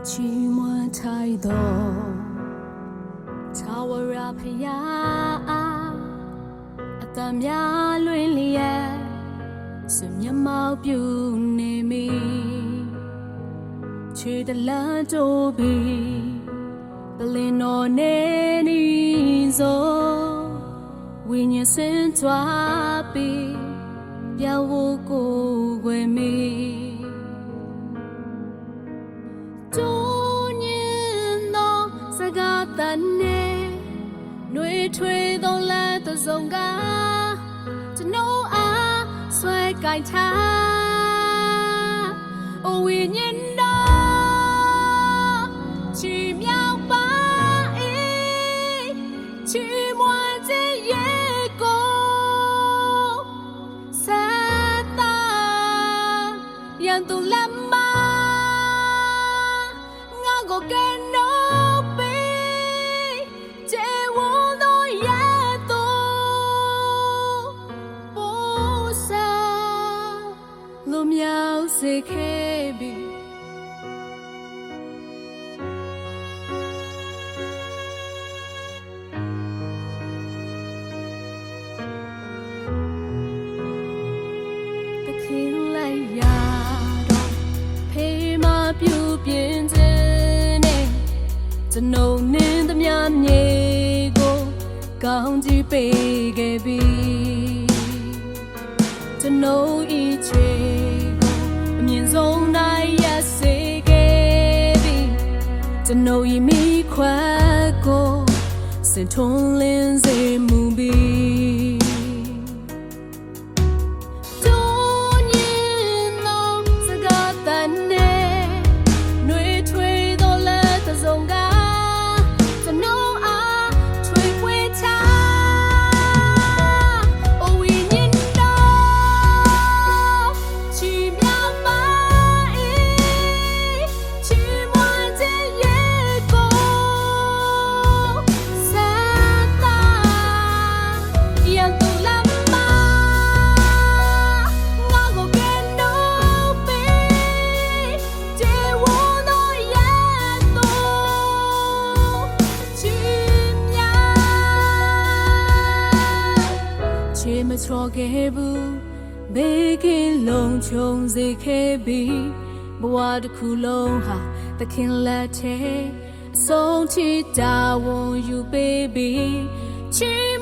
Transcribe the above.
ချီးမွမ်းထိုက်သောထာဝရဘုရားအကများလွင်လျက်စမျက်မှောက်ပြုနေမိချွေတလန်းတိုးပြီးပလင်တော်နေနီသောဝိညာဉ်စင်သွားပြီးပြောင်းဖို့ကိုယ်ွယ်မိတို့ညင်သောစကားတန်နေနှွေထွေးသောလက်သစုံကကျွန်တော်အားဆွဲကိုင်ထားအိုဝိညာဉ်တော်ချီးမြှောက်ပါ၏ချီးမွမ်းခြင်းရဲ့ကိုဆက်တာရန်သူလက်မငါကိုကဲနိုးပေးကျေဝသောရဲ့သူပို့ဆောင်လူမြောက်စေခဲ့ပြီခင်လိုက်ရတော့ဖေးမပြုပြင်းခြင်းနဲ့ကျွန်ုပ်နင်းသမျှမြေကိုကောင်းကြီးပေးခဲ့ပြီကျွန်ုပ်ဤချေကိုအမြင့်ဆုံးနိုင်ရစေခဲ့ပြီကျွန်ုပ်ဤမိခွက်ကိုစင်ထုံးလင်းစေမှုပြီမချော်ခဲ့ဘူးဘေးကင်းလုံးချုံစေခဲ့ပြီးဘဝတစ်ခုလုံးဟာသခင်လက်ထဲအဆုံးထိတာဝန်ယူပေးပြီးချီး